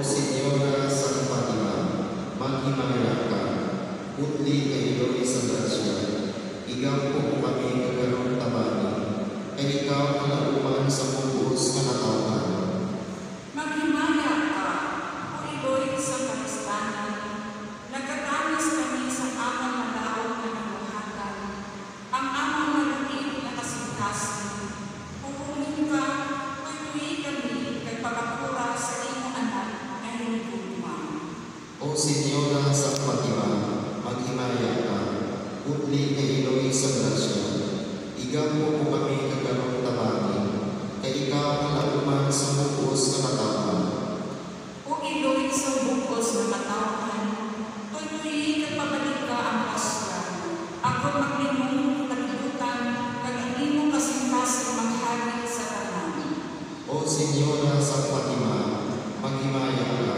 Señora San Fatima, maghimaya ka, putli kayo sa grasya, igaw po kami kagaroon tabani, kay ikaw kalauman sa bubos na natawan. Maghimaya ka, o iloy sa kalistanan, nagkatanis kami sa amang malaog na nabuhatan, ang amang malapit na kasintasan. Pupunin ka, tuloy kami, kay pagkakura sa iyong anak na hinugma. O Señora San Fatima, maghimaya ka, putli kayo sa grasya, igaw po kami kagaroon tabani, kay ikaw kalauman sa bubos na natawan. O iloy sa bukos na katawan, tuloy kay pabalik ka ang pasya. Ako maglimong kalibutan, kag ang imong kasintasan maghari sa tanan. O Señora San Fatima, maghimaya ka,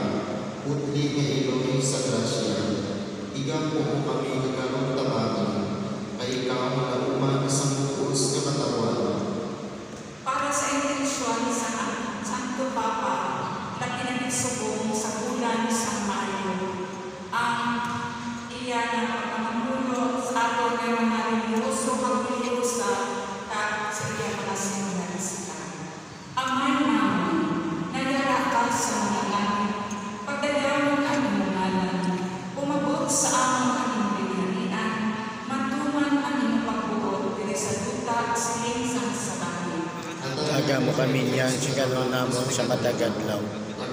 putli kayo sa grasya, igaw po kami kagaroon tabani, kay ikaw kalauman sa bubos na natawan. Para sa intensyon sa Santo Papa na pinagsubong sa bulan sa Mayo, ang iyan na pagmamamulo sa ato ng mga religyoso pagpiliusa at sa iyang mga seminarista. Amay namin, nagdala ka sa mga langit, pagdadamon ang iyong ngalan, umabot sa amang aming pinanian, matuman ang iyong pagbuot, diri sa duta, siling sa langit. Taga mo kami niyan sa kanon namon sa matagadlaw.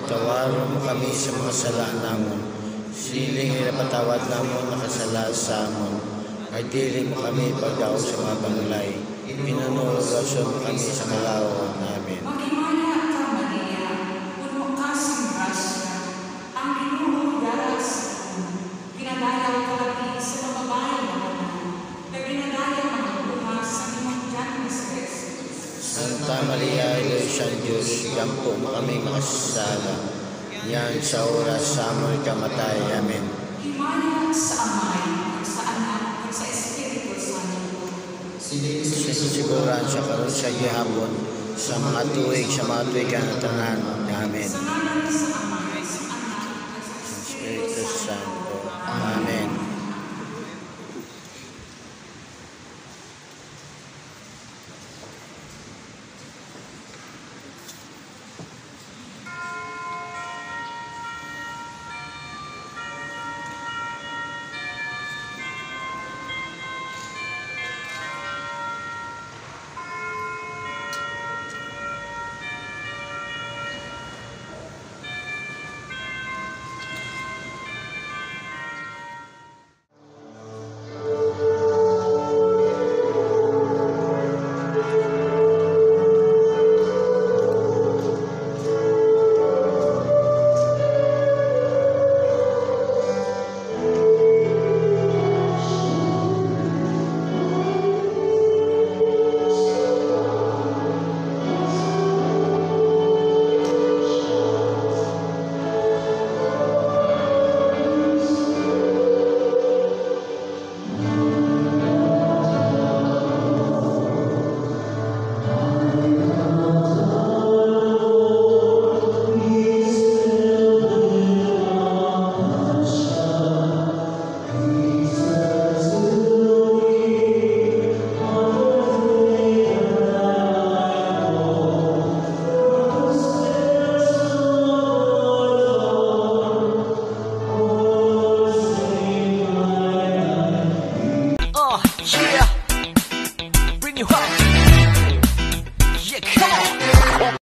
Tawaro mo kami sa mga sala namon. Siling ilapatawad namon nakasala sa amon. Kay dili mo kami pagdaw sa mga banglay. Pinanurason mo kami sa kalawang namin. Maghimaya ka, Maria, puno ka sa grasya, ang Ginoo dara sa iyo. Pinadayaw ka lagi sa mga babae na kanan, kay pinadayaw ang buha sa imong tiyan na si Jesus. Santa Maria, Ilo sa Diyos, kampo mo kami makasala. Yan sa oras sa amon kamatay. Amen. Himaya sa Amay, at sa Anak, at sa Espiritu Santo. Sining sa Siguran sa karon sa gihapon sa mga tuig na tanan. Amen. Sa ngalan sa Ama,